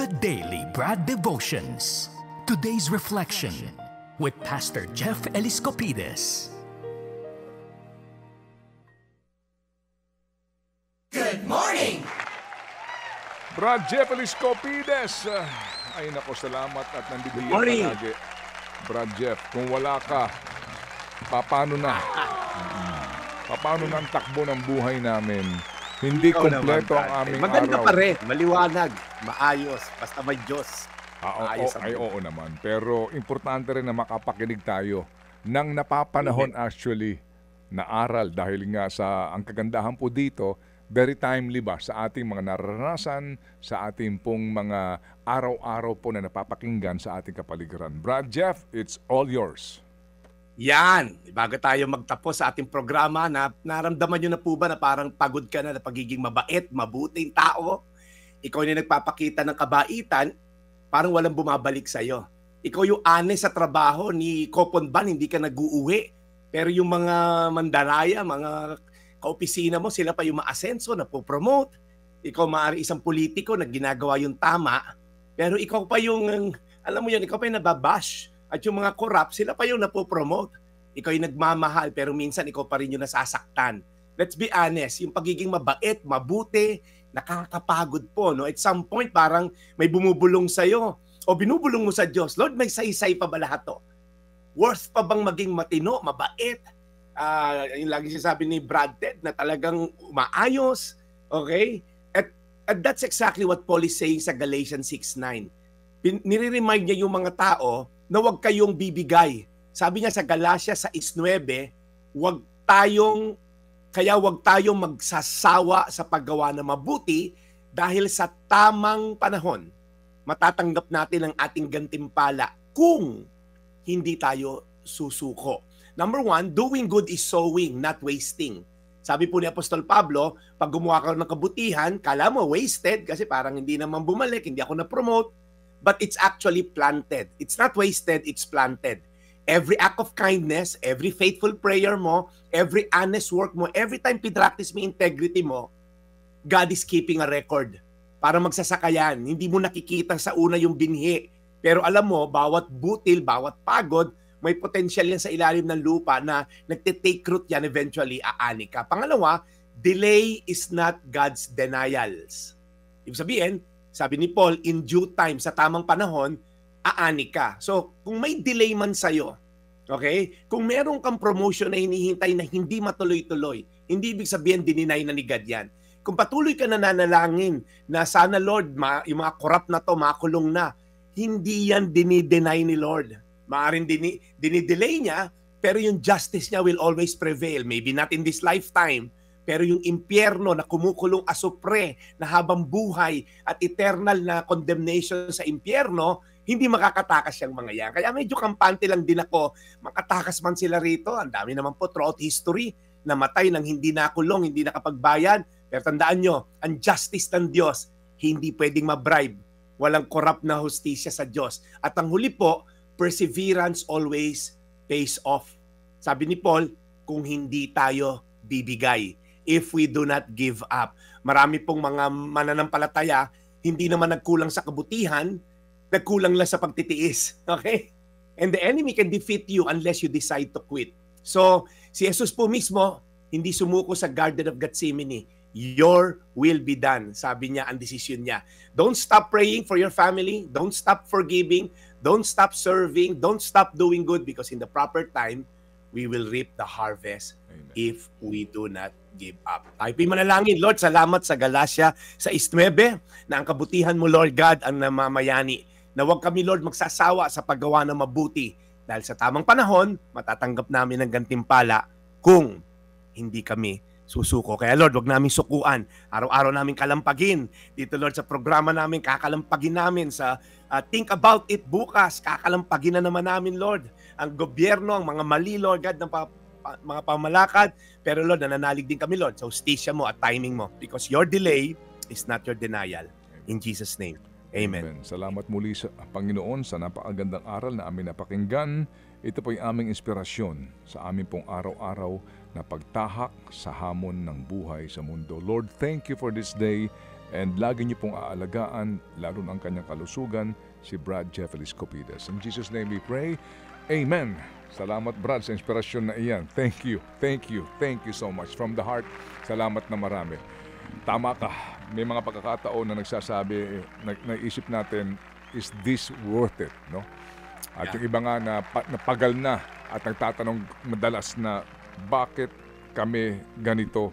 the Daily Brad Devotions. Today's reflection with Pastor Jeff Eliscopides. Good morning! Brad Jeff Eliscopides. Ay nako, salamat at nandito ka lagi. Brad Jeff, kung wala ka, paano na? Paano na ang takbo ng buhay namin? Hindi kompleto ang aming maganda araw. Pa rin, maliwanag, maayos, basta may Diyos. Oo naman. Pero importante rin na makapakinig tayo ng napapanahon actually na aral dahil nga sa ang kagandahan po dito, very timely ba sa ating mga naranasan, sa ating pong mga araw-araw po na napapakinggan sa ating kapaligiran. Brad Jeff, it's all yours. Yan, bago tayo magtapos sa ating programa, naramdaman nyo na po ba na parang pagod ka na pagiging mabait, mabuting tao? Ikaw yung nagpapakita ng kabaitan, parang walang bumabalik sa'yo. Ikaw yung honest sa trabaho ni Kopon Ban, hindi ka nag-uuwi. Pero yung mga mandaraya, mga kaopisina mo, sila pa yung ma-asenso, napopromote. Ikaw maaari isang politiko na ginagawa yung tama, pero ikaw pa yung, alam mo yun, ikaw pa yung nababash. At yung mga corrupt, sila pa yung napopromote. Ikaw yung nagmamahal, pero minsan ikaw pa rin yung nasasaktan. Let's be honest, yung pagiging mabait, mabuti, nakakapagod po. No? At some point, parang may bumubulong sa'yo o binubulong mo sa Diyos. Lord, may saysay pa ba lahat to? Worth pa bang maging matino, mabait? Yung lagi sinasabi ni Brad Ted na talagang maayos. Okay? At that's exactly what Paul is saying sa Galatians 6:9. Nire-remind niya yung mga tao na huwag kayong bibigay. Sabi niya sa Galatia 6:9, huwag tayong magsasawa sa paggawa ng mabuti dahil sa tamang panahon, matatanggap natin ang ating gantimpala kung hindi tayo susuko. Number 1, doing good is sowing, not wasting. Sabi po ni Apostol Pablo, pag gumawa ka ng kabutihan, kala mo wasted kasi parang hindi naman bumalik, hindi ako na-promote. But it's actually planted. It's not wasted, it's planted. Every act of kindness, every faithful prayer mo, every honest work mo, every time pinractice mo integrity mo, God is keeping a record para magsasakayan. Hindi mo nakikita sa una yung binhi. Pero alam mo, bawat butil, bawat pagod, may potential yan sa ilalim ng lupa na nagtitake root yan eventually, aani ka. Pangalawa, delay is not God's denials. Ibig sabihin, sabi ni Paul, in due time, sa tamang panahon, aani ka. So, kung may delay man sa'yo, okay? Kung meron kang promotion na hinihintay na hindi matuloy-tuloy, hindi ibig sabihin dininay na ni God yan. Kung patuloy ka nananalangin na sana Lord, yung mga corrupt na to, makulong na, hindi yan dinidenay ni Lord. Maaring dinidelay niya, pero yung justice niya will always prevail. Maybe not in this lifetime, pero yung impyerno na kumukulong asupre na habang buhay at eternal na condemnation sa impyerno, hindi makakatakas yung mga yan. Kaya medyo kampante lang din ako, makatakas man sila rito. Ang dami naman po throughout history, namatay nang hindi nakulong, hindi nakapagbayad. Pero tandaan nyo, ang justice ng Diyos, hindi pwedeng mabribe. Walang corrupt na hustisya sa Diyos. At ang huli po, perseverance always pays off. Sabi ni Paul, kung hindi tayo bibigay, if we do not give up. Marami pong mga mananampalataya, hindi naman nagkulang sa kabutihan, nagkulang lang sa pagtitiis. Okay? And the enemy can defeat you unless you decide to quit. So, si Jesus po mismo, hindi sumuko sa Garden of Gethsemane. Your will be done. Sabi niya, ang desisyon niya. Don't stop praying for your family. Don't stop forgiving. Don't stop serving. Don't stop doing good because in the proper time, we will reap the harvest. Amen. If we do not give up. Tayo manalangin, Lord, salamat sa Galatia sa 6:9 na ang kabutihan mo, Lord God, ang namamayani. Na huwag kami, Lord, magsasawa sa paggawa ng mabuti dahil sa tamang panahon, matatanggap namin ang gantimpala kung hindi kami susuko. Kaya Lord, wag namin sukuan. Araw-araw namin kalampagin. Dito Lord, sa programa namin, kakalampagin namin. Sa Think About It bukas, kakalampagin na naman namin, Lord. Ang gobyerno, ang mga mali, Lord God, ng mga pamalakad. Pero Lord, nananalig din kami, Lord, sa hustisya mo at timing mo. Because your delay is not your denial. In Jesus' name, Amen. Salamat muli sa Panginoon sa napakagandang aral na aming napakinggan. Ito po yung aming inspirasyon sa aming pong araw-araw na pagtahak sa hamon ng buhay sa mundo. Lord, thank you for this day And lagi niyo pong aalagaan, lalo ng kanyang kalusugan, si Brad Jeff Eliscopides. In Jesus' name we pray. Amen. Salamat Brad sa inspirasyon na iyan. Thank you, thank you, thank you so much. From the heart, salamat na marami. Tama ka, may mga pagkakataon na nagsasabi, naisip natin, is this worth it? No? At yung iba nga na napagal na at nagtatanong madalas na bakit kami ganito,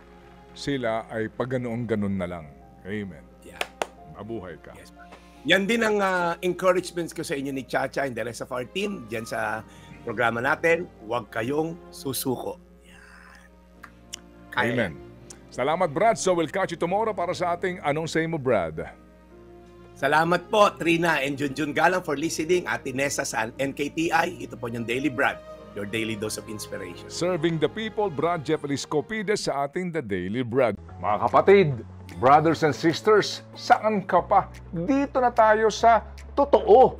sila ay paganoong-ganon na lang. Amen. Yeah. Mabuhay ka. Yes. Yan din ang encouragements ko sa inyo ni Chacha and the rest of our team dyan sa programa natin. Huwag kayong susuko. Kaya Amen. Salamat Brad. So we'll catch you tomorrow para sa ating Anong Say Mo Brad. Salamat po Trina and Junjun Galang for listening. Ate Nessa sa NKTI. Ito po yung Daily Brad, your daily dose of inspiration. Serving the people, Brad Jeff Eliscopides sa ating The Daily Brad. Mga kapatid, brothers and sisters, saan ka pa? Dito na tayo sa totoo.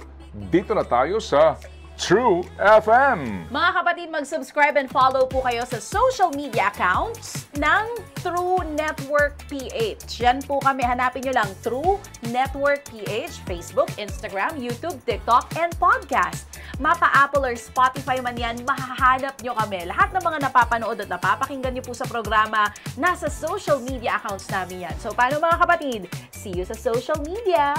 Dito na tayo sa True FM. Mga kapatid, mag-subscribe and follow po kayo sa social media accounts ng True Network PH. Yan po kami, hanapin nyo lang True Network PH, Facebook, Instagram, YouTube, TikTok, and podcast. Mapa Apple or Spotify man yan, mahahanap nyo kami. Lahat ng mga napapanood at napapakinggan nyo po sa programa, nasa social media accounts namin yan. So paano mga kapatid? See you sa social media!